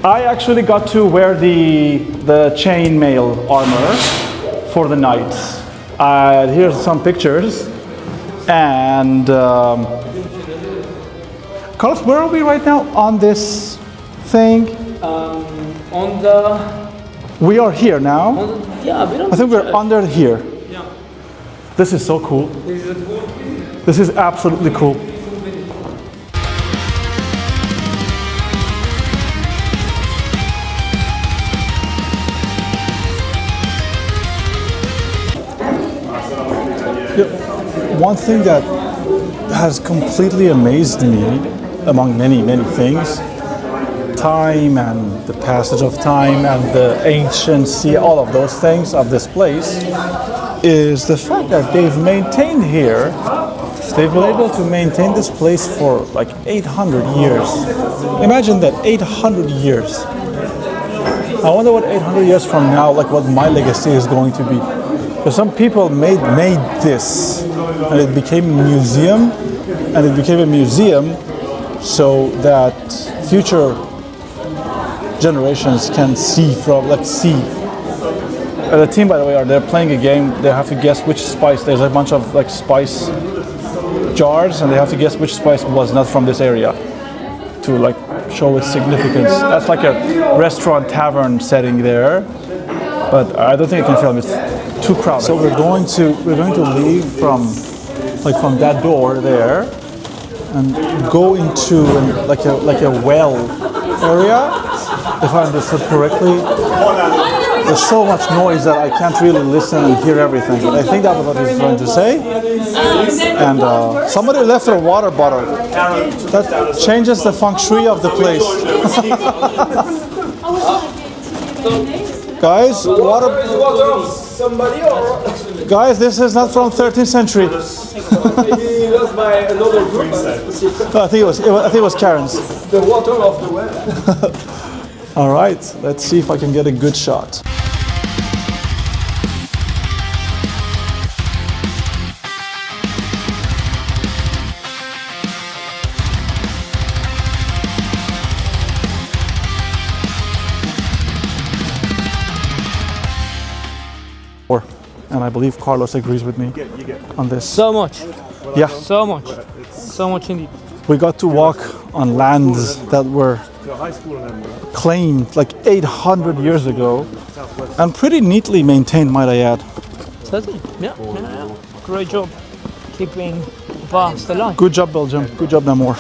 I actually got to wear the chainmail armor for the night. Here's some pictures. And Carlos, where are we right now on this thing? We are here now. I think we're under here. Yeah. This is so cool. This is absolutely cool. One thing that has completely amazed me, among many things, time and the passage of time and the anciency, all of those things of this place, is the fact that they've maintained here, they've been able to maintain this place for like 800 years. Imagine that, 800 years. I wonder what 800 years from now, like what my legacy is going to be. Because some people made this, and it became a museum, so that future generations can see the team, by the way, they're playing a game. They have to guess which spice. There's a bunch of like spice jars, and they have to guess which spice was not from this area to like show its significance. That's like a restaurant tavern setting there, but I don't think I can film it. Too crowded. So we're going to leave from that door there and go into like a well area, if I understood correctly. There's so much noise that I can't really listen and hear everything. But I think that's what he's trying to say. And somebody left a water bottle. That changes the feng shui of the place. Guys, water of somebody or? Guys, this is not from 13th century. Maybe lost by another group. I think it was Karen's. The water of the well. All right, let's see if I can get a good shot. And I believe Carlos agrees with me on this. So much. Yeah. So much. So much indeed. We got to walk on lands that were claimed like 800 years ago and pretty neatly maintained, might I add. Certainly. Yeah. Great job keeping the past alive. Good job, Belgium. Good job, Namur.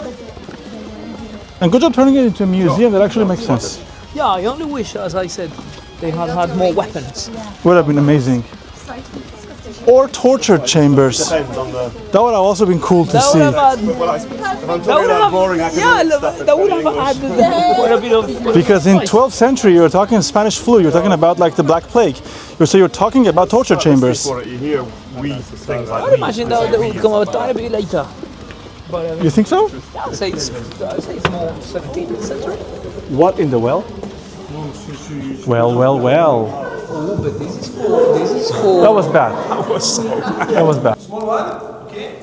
And good job turning it into a museum. That actually makes sense. Yeah, I only wish, as I said, they had had more weapons. Would have been amazing. Or torture chambers. That would have also been cool to see. That would have added quite a bit of... Because in 12th century, you were talking Spanish flu. You're talking about like the Black Plague. So you're talking about torture chambers. You hear things like I'd imagine that would come out a tiny bit later. But, You think so? yeah, I'd say it's more 17th century. What in the well? Well. Oh, but this is for... That was bad. That was bad. Small one, okay?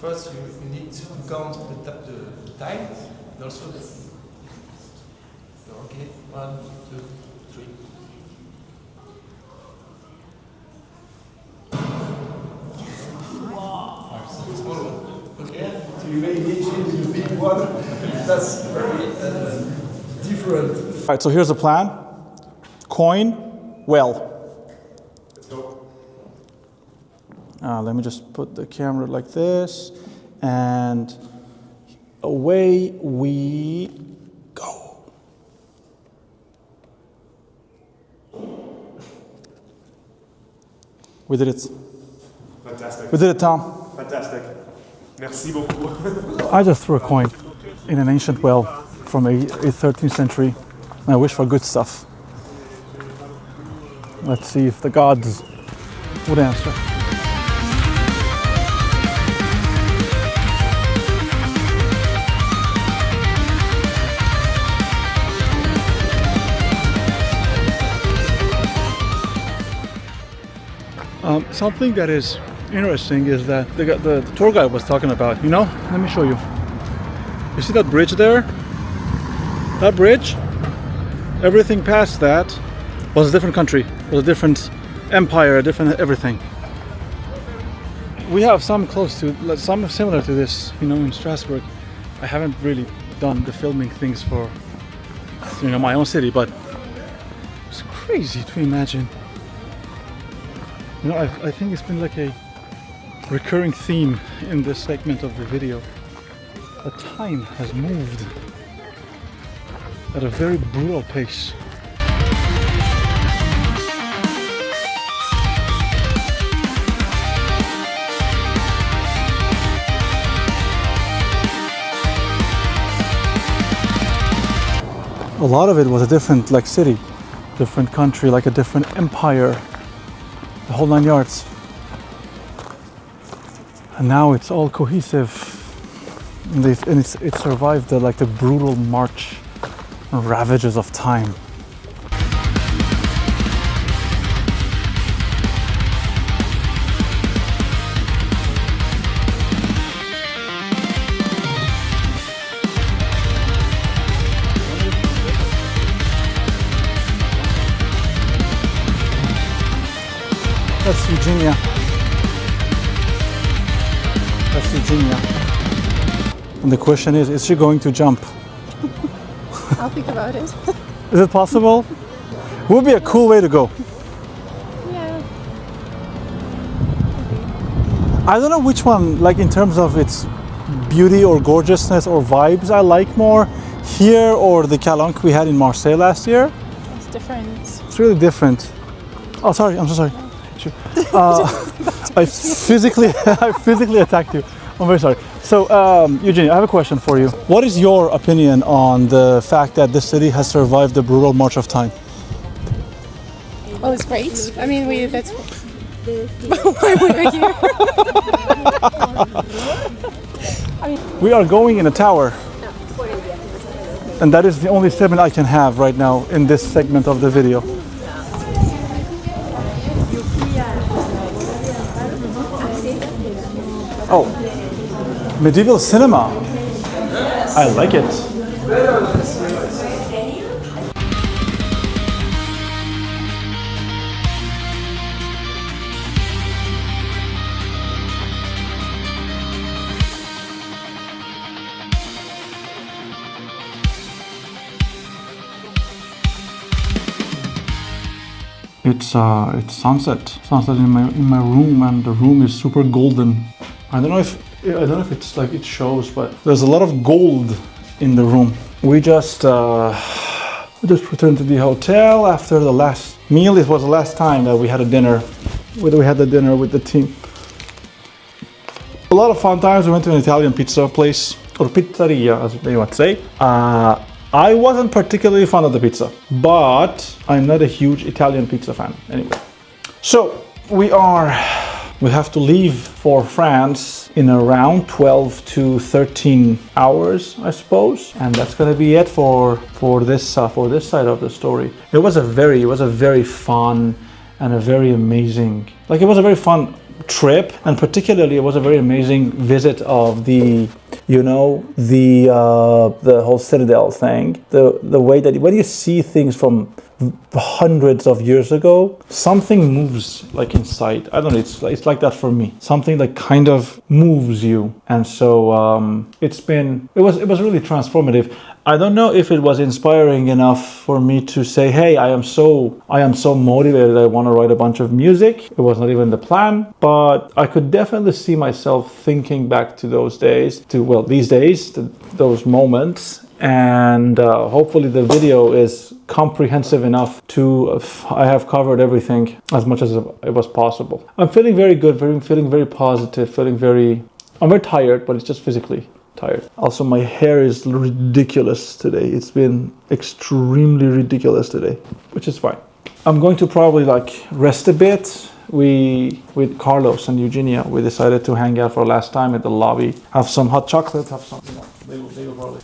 First, you need to count the time, and also the... Okay, 1, 2, 3. Small one, okay? So you may engage in the big one. That's very different. All right, so here's the plan. Coin, well. Let's go. Let me just put the camera like this, and away we go. We did it. Fantastic. We did it, Tom. Fantastic. Merci beaucoup. I just threw a coin in an ancient well from a 13th century, and I wish for good stuff. Let's see if the gods would answer. Something that is interesting is that the tour guide was talking about, let me show you. You see that bridge there? That bridge, everything past that was a different country, was a different empire, a different everything. We have some some similar to this, in Strasbourg. I haven't really done the filming things for, my own city, but it's crazy to imagine. I think it's been like a recurring theme in this segment of the video. The time has moved at a very brutal pace. A lot of it was a different city, different country, like a different empire, the whole 9 yards. And now it's all cohesive, and it survived the brutal march and ravages of time. That's Eugenia. That's Eugenia. And the question is she going to jump? I'll think about it. Is it possible? Would be a cool way to go. Yeah. I don't know which one, in terms of its beauty or gorgeousness or vibes, I like more here or the Calanque we had in Marseille last year. It's different. It's really different. Oh, sorry, I'm so sorry. I physically attacked you. I'm very sorry. So, Eugenia, I have a question for you. What is your opinion on the fact that this city has survived the brutal march of time? Well, it's great. I mean, that's why we're here. We are going in a tower. And that is the only statement I can have right now in this segment of the video. Oh, medieval cinema. I like it. It's sunset in my room, and the room is super golden. I don't know I don't know if it's like it shows, but there's a lot of gold in the room. We just returned to the hotel after the last meal. It was the last time that we had a dinner. We had the dinner with the team. A lot of fun times. We went to an Italian pizza place, or pizzeria, as they would say. I wasn't particularly fond of the pizza, but I'm not a huge Italian pizza fan anyway. So we have to leave for France in around 12 to 13 hours, I suppose, and that's gonna be it for this side of the story. It was a very fun and a very amazing, it was a very fun trip, and particularly it was a very amazing visit of the whole Citadel thing. The way that when you see things from hundreds of years ago, something moves inside. I don't know, it's like that for me. Something that kind of moves you. And so it was really transformative. I don't know if it was inspiring enough for me to say, hey, I am so motivated, I want to write a bunch of music. It was not even the plan, but I could definitely see myself thinking back to those days, those moments. And hopefully the video is comprehensive enough I have covered everything as much as it was possible. I'm feeling very good, feeling very positive, I'm very tired, but it's just physically tired. Also, my hair is ridiculous today. It's been extremely ridiculous today, which is fine. I'm going to probably rest a bit. With Carlos and Eugenia, we decided to hang out for last time at the lobby, have some hot chocolate, have some, they will probably,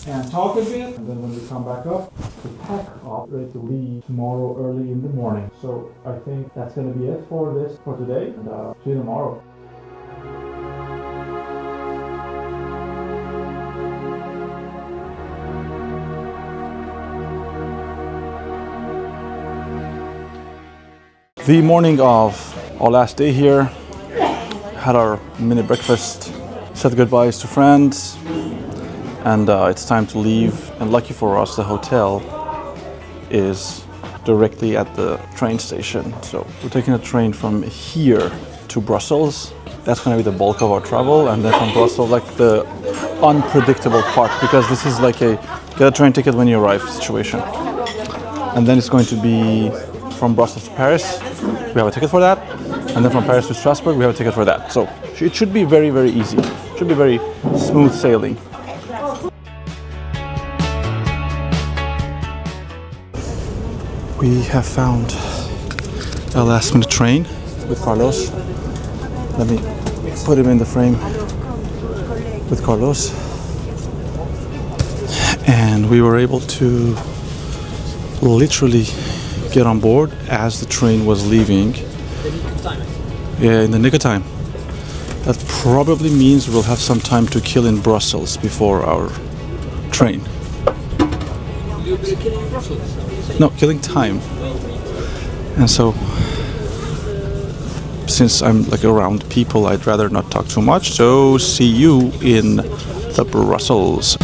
and talk a bit, and then when we come back up, we pack up, ready to leave tomorrow early in the morning. So I think that's going to be it for today, and see you tomorrow. The morning of our last day here, had our mini breakfast, said goodbyes to friends, and it's time to leave. And lucky for us, the hotel is directly at the train station. So we're taking a train from here to Brussels. That's going to be the bulk of our travel, and then from Brussels, the unpredictable part, because this is get a train ticket when you arrive situation. And then it's going to be from Brussels to Paris, we have a ticket for that, and then from Paris to Strasbourg, we have a ticket for that. So it should be very, very easy. It should be very smooth sailing. We have found a last minute train with Carlos. Let me put him in the frame with Carlos. And we were able to literally get on board as the train was leaving. Yeah, in the nick of time. That probably means we'll have some time to kill in Brussels before our train. No, killing time. And so, since I'm around people, I'd rather not talk too much. So see you in the Brussels.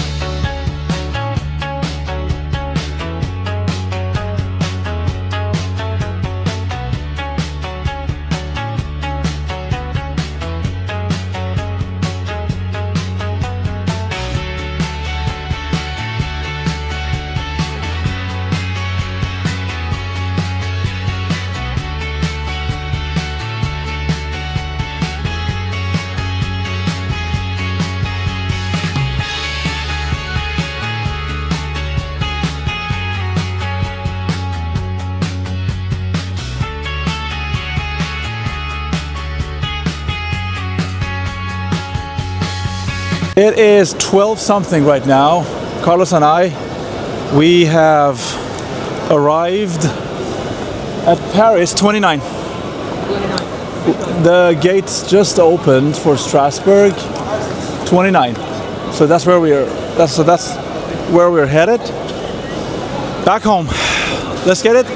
It is 12 something right now. Carlos and we have arrived at Paris, 29. The gates just opened for Strasbourg, 29. So that's where that's where we're headed. Back home. Let's get it.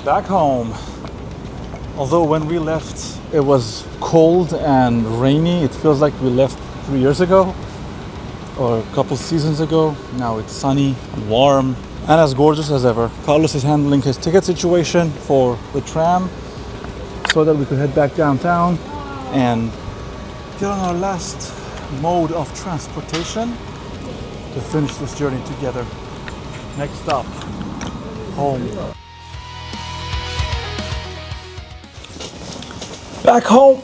Back home. Although when we left it was cold and rainy, it feels like we left 3 years ago or a couple seasons ago. Now it's sunny and warm and as gorgeous as ever. Carlos is handling his ticket situation for the tram so that we could head back downtown and get on our last mode of transportation to finish this journey together. Next stop, home. Back home.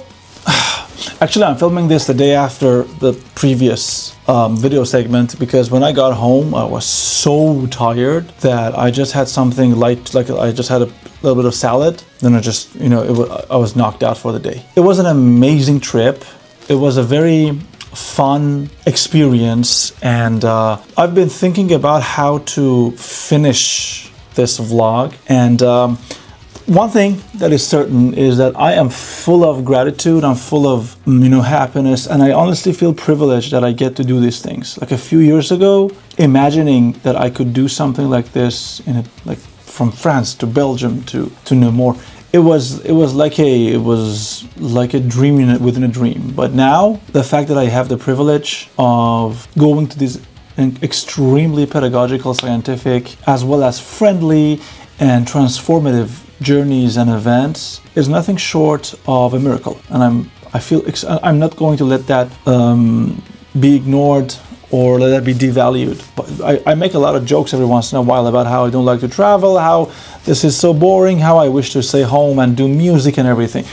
Actually, I'm filming this the day after the previous video segment because when I got home, I was so tired that I just had something light, like I just had a little bit of salad. Then I just, I was knocked out for the day. It was an amazing trip. It was a very fun experience, and I've been thinking about how to finish this vlog. And one thing that is certain is that I am full of gratitude, I'm full of happiness, and I honestly feel privileged that I get to do these things. Like a few years ago, imagining that I could do something like this like from France to Belgium to Namur, it was like a dream within a dream. But now the fact that I have the privilege of going to these extremely pedagogical, scientific, as well as friendly and transformative journeys and events is nothing short of a miracle, and I'm not going to let that be ignored or let that be devalued. But I make a lot of jokes every once in a while about how I don't like to travel, how this is so boring, how I wish to stay home and do music and everything.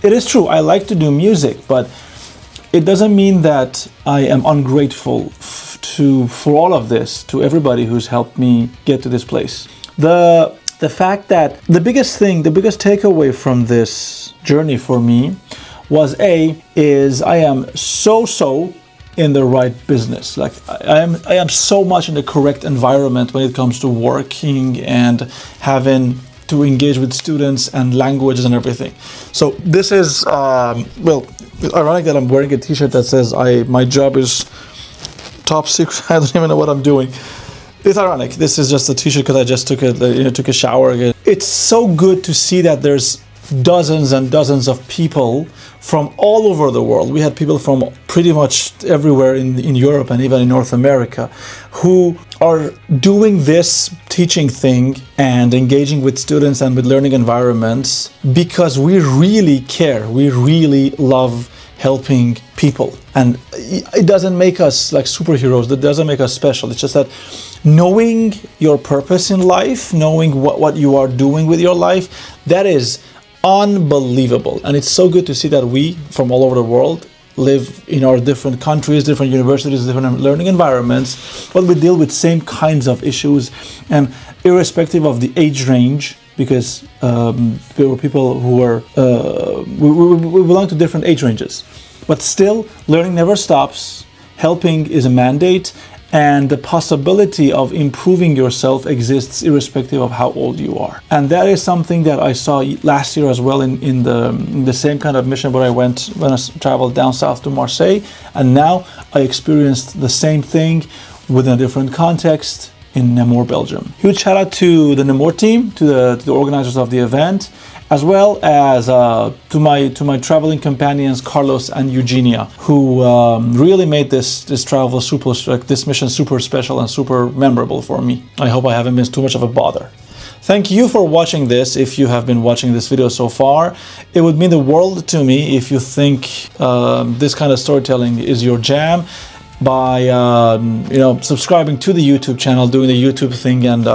It is true, I like to do music, but it doesn't mean that I am ungrateful for all of this, to everybody who's helped me get to this place. The fact that the biggest takeaway from this journey for me was is I am so in the right business. Like I am so much in the correct environment when it comes to working and having to engage with students and languages and everything. So this is it's ironic that I'm wearing a t-shirt that says my job is top secret. I don't even know what I'm doing. It's ironic. This is just a t-shirt because I just took a shower again. It's so good to see that there's dozens and dozens of people from all over the world. We had people from pretty much everywhere in Europe and even in North America who are doing this teaching thing and engaging with students and with learning environments because we really care. We really love helping people, and it doesn't make us like superheroes. That doesn't make us special. It's just that knowing your purpose in life, knowing what you are doing with your life, that is unbelievable. And it's so good to see that we from all over the world live in our different countries, different universities, different learning environments, but we deal with same kinds of issues, and irrespective of the age range, because there were people who were we belong to different age ranges, but still learning never stops. Helping is a mandate, and the possibility of improving yourself exists irrespective of how old you are. And that is something that I saw last year as well in the same kind of mission where I went when I traveled down south to Marseille, and now I experienced the same thing within a different context in Namur, Belgium. Huge shout out to the Namur team, to the organizers of the event, as well as to my traveling companions Carlos and Eugenia, who really made this mission super special and super memorable for me. I hope I haven't been too much of a bother. Thank you for watching this. If you have been watching this video so far, it would mean the world to me if you think this kind of storytelling is your jam, by subscribing to the YouTube channel, doing the YouTube thing, and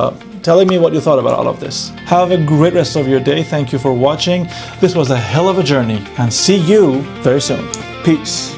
telling me what you thought about all of this. Have a great rest of your day. Thank you for watching. This was a hell of a journey, and see you very soon. Peace.